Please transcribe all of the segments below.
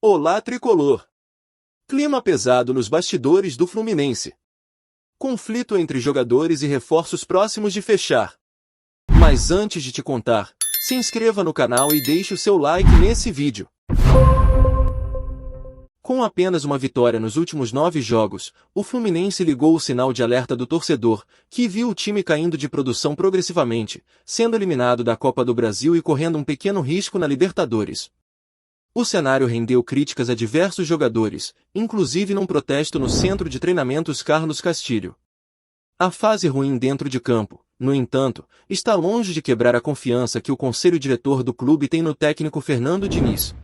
Olá, tricolor! Clima pesado nos bastidores do Fluminense. Conflito entre jogadores e reforços próximos de fechar. Mas antes de te contar, se inscreva no canal e deixe o seu like nesse vídeo. Com apenas uma vitória nos últimos 9 jogos, o Fluminense ligou o sinal de alerta do torcedor, que viu o time caindo de produção progressivamente, sendo eliminado da Copa do Brasil e correndo um pequeno risco na Libertadores. O cenário rendeu críticas a diversos jogadores, inclusive num protesto no centro de treinamentos Carlos Castilho. A fase ruim dentro de campo, no entanto, está longe de quebrar a confiança que o conselho diretor do clube tem no técnico Fernando Diniz.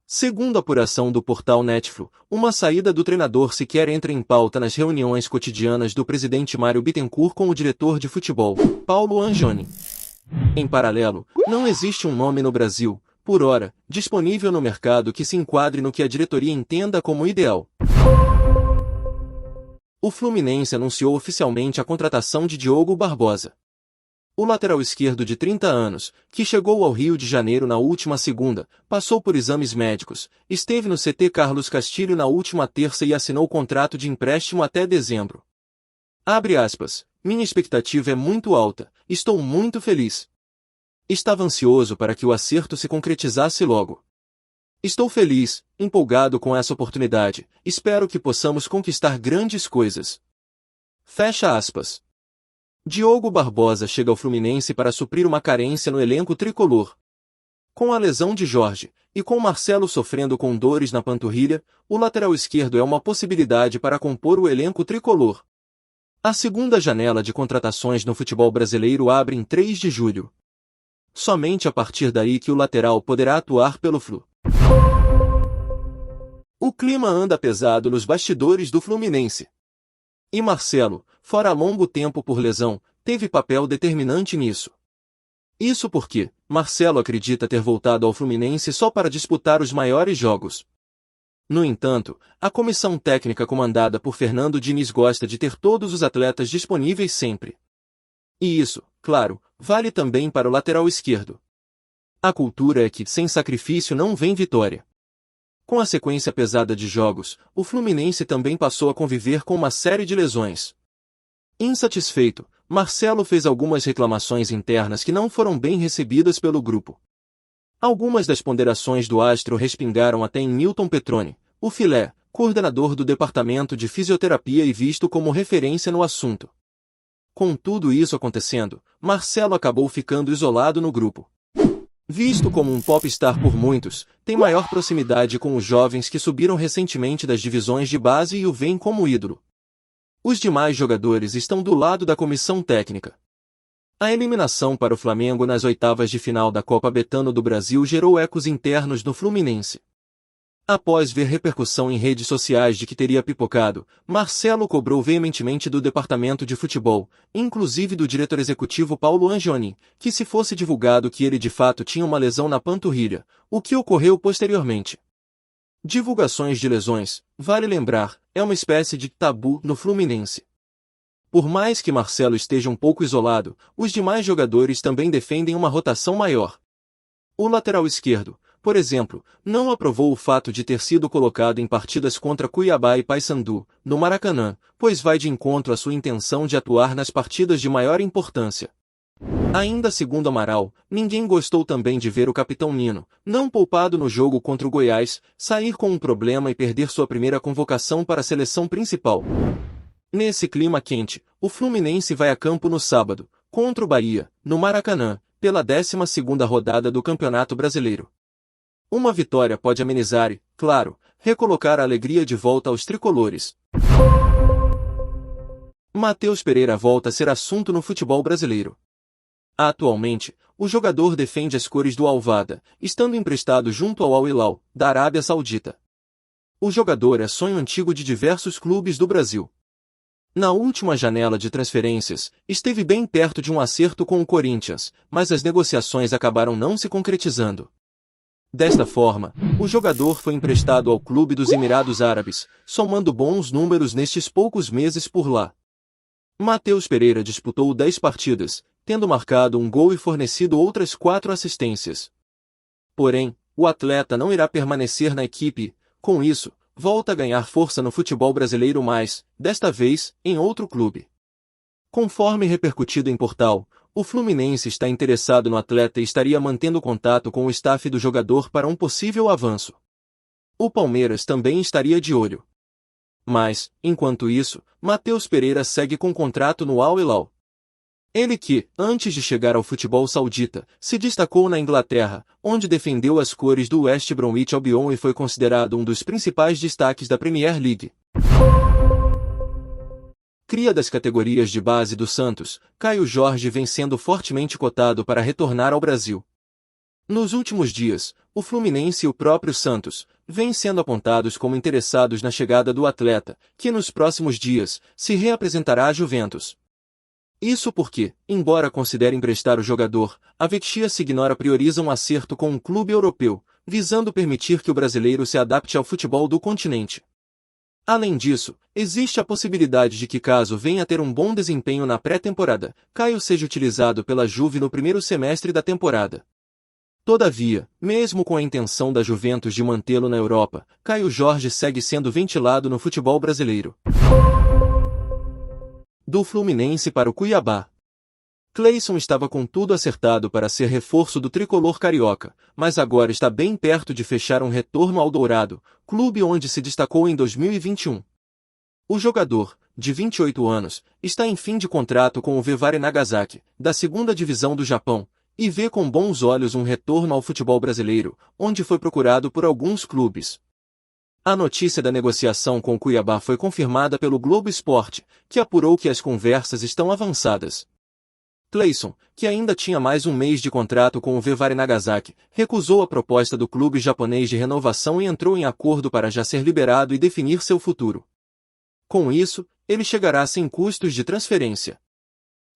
Segundo a apuração do portal Netflix, uma saída do treinador sequer entra em pauta nas reuniões cotidianas do presidente Mário Bittencourt com o diretor de futebol, Paulo Angioni. Em paralelo, não existe um nome no Brasil, por hora, disponível no mercado que se enquadre no que a diretoria entenda como ideal. O Fluminense anunciou oficialmente a contratação de Diogo Barbosa. O lateral esquerdo de 30 anos, que chegou ao Rio de Janeiro na última segunda, passou por exames médicos, esteve no CT Carlos Castilho na última terça e assinou contrato de empréstimo até dezembro. Abre aspas, minha expectativa é muito alta, estou muito feliz. Estava ansioso para que o acerto se concretizasse logo. Estou feliz, empolgado com essa oportunidade, espero que possamos conquistar grandes coisas. Fecha aspas. Diogo Barbosa chega ao Fluminense para suprir uma carência no elenco tricolor. Com a lesão de Jorge, e com Marcelo sofrendo com dores na panturrilha, o lateral esquerdo é uma possibilidade para compor o elenco tricolor. A segunda janela de contratações no futebol brasileiro abre em 3 de julho. Somente a partir daí que o lateral poderá atuar pelo Flu. O clima anda pesado nos bastidores do Fluminense. E Marcelo, fora há longo tempo por lesão, teve papel determinante nisso. Isso porque Marcelo acredita ter voltado ao Fluminense só para disputar os maiores jogos. No entanto, a comissão técnica comandada por Fernando Diniz gosta de ter todos os atletas disponíveis sempre. E isso, claro, vale também para o lateral esquerdo. A cultura é que, sem sacrifício não vem vitória. Com a sequência pesada de jogos, o Fluminense também passou a conviver com uma série de lesões. Insatisfeito, Marcelo fez algumas reclamações internas que não foram bem recebidas pelo grupo. Algumas das ponderações do astro respingaram até em Milton Petroni, o filé, coordenador do departamento de fisioterapia e visto como referência no assunto. Com tudo isso acontecendo, Marcelo acabou ficando isolado no grupo. Visto como um popstar por muitos, tem maior proximidade com os jovens que subiram recentemente das divisões de base e o veem como ídolo. Os demais jogadores estão do lado da comissão técnica. A eliminação para o Flamengo nas oitavas de final da Copa Betano do Brasil gerou ecos internos no Fluminense. Após ver repercussão em redes sociais de que teria pipocado, Marcelo cobrou veementemente do departamento de futebol, inclusive do diretor executivo Paulo Angioni, que se fosse divulgado que ele de fato tinha uma lesão na panturrilha, o que ocorreu posteriormente. Divulgações de lesões, vale lembrar, é uma espécie de tabu no Fluminense. Por mais que Marcelo esteja um pouco isolado, os demais jogadores também defendem uma rotação maior. O lateral esquerdo, por exemplo, não aprovou o fato de ter sido colocado em partidas contra Cuiabá e Paysandu, no Maracanã, pois vai de encontro à sua intenção de atuar nas partidas de maior importância. Ainda segundo Amaral, ninguém gostou também de ver o capitão Nino, não poupado no jogo contra o Goiás, sair com um problema e perder sua primeira convocação para a seleção principal. Nesse clima quente, o Fluminense vai a campo no sábado, contra o Bahia, no Maracanã, pela 12ª rodada do Campeonato Brasileiro. Uma vitória pode amenizar e, claro, recolocar a alegria de volta aos tricolores. Matheus Pereira volta a ser assunto no futebol brasileiro. Atualmente, o jogador defende as cores do Al-Wahda, estando emprestado junto ao Al-Hilal, da Arábia Saudita. O jogador é sonho antigo de diversos clubes do Brasil. Na última janela de transferências, esteve bem perto de um acerto com o Corinthians, mas as negociações acabaram não se concretizando. Desta forma, o jogador foi emprestado ao clube dos Emirados Árabes, somando bons números nestes poucos meses por lá. Matheus Pereira disputou 10 partidas, tendo marcado um gol e fornecido outras 4 assistências. Porém, o atleta não irá permanecer na equipe e, com isso, volta a ganhar força no futebol brasileiro mais, desta vez, em outro clube. Conforme repercutido em portal, o Fluminense está interessado no atleta e estaria mantendo contato com o staff do jogador para um possível avanço. O Palmeiras também estaria de olho. Mas, enquanto isso, Matheus Pereira segue com contrato no Al Hilal. Ele que, antes de chegar ao futebol saudita, se destacou na Inglaterra, onde defendeu as cores do West Bromwich Albion e foi considerado um dos principais destaques da Premier League. Cria das categorias de base do Santos, Caio Jorge vem sendo fortemente cotado para retornar ao Brasil. Nos últimos dias, o Fluminense e o próprio Santos vêm sendo apontados como interessados na chegada do atleta, que nos próximos dias se reapresentará à Juventus. Isso porque, embora considere emprestar o jogador, a Vettia-Signora prioriza um acerto com um clube europeu, visando permitir que o brasileiro se adapte ao futebol do continente. Além disso, existe a possibilidade de que, caso venha a ter um bom desempenho na pré-temporada, Caio seja utilizado pela Juve no primeiro semestre da temporada. Todavia, mesmo com a intenção da Juventus de mantê-lo na Europa, Caio Jorge segue sendo ventilado no futebol brasileiro. Do Fluminense para o Cuiabá. Cleison estava com tudo acertado para ser reforço do tricolor carioca, mas agora está bem perto de fechar um retorno ao Dourado, clube onde se destacou em 2021. O jogador, de 28 anos, está em fim de contrato com o Vivare Nagasaki, da segunda divisão do Japão, e vê com bons olhos um retorno ao futebol brasileiro, onde foi procurado por alguns clubes. A notícia da negociação com o Cuiabá foi confirmada pelo Globo Esporte, que apurou que as conversas estão avançadas. Cleison, que ainda tinha mais um mês de contrato com o Vivare Nagasaki, recusou a proposta do clube japonês de renovação e entrou em acordo para já ser liberado e definir seu futuro. Com isso, ele chegará sem custos de transferência.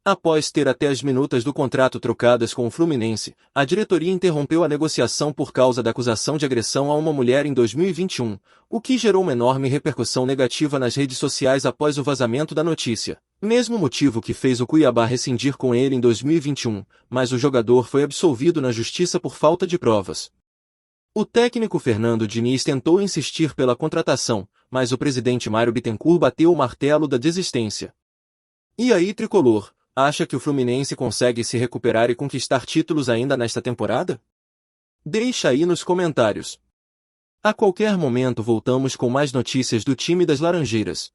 Após ter até as minutas do contrato trocadas com o Fluminense, a diretoria interrompeu a negociação por causa da acusação de agressão a uma mulher em 2021, o que gerou uma enorme repercussão negativa nas redes sociais após o vazamento da notícia. Mesmo motivo que fez o Cuiabá rescindir com ele em 2021, mas o jogador foi absolvido na justiça por falta de provas. O técnico Fernando Diniz tentou insistir pela contratação, mas o presidente Mário Bittencourt bateu o martelo da desistência. E aí, tricolor? Acha que o Fluminense consegue se recuperar e conquistar títulos ainda nesta temporada? Deixa aí nos comentários. A qualquer momento voltamos com mais notícias do time das Laranjeiras.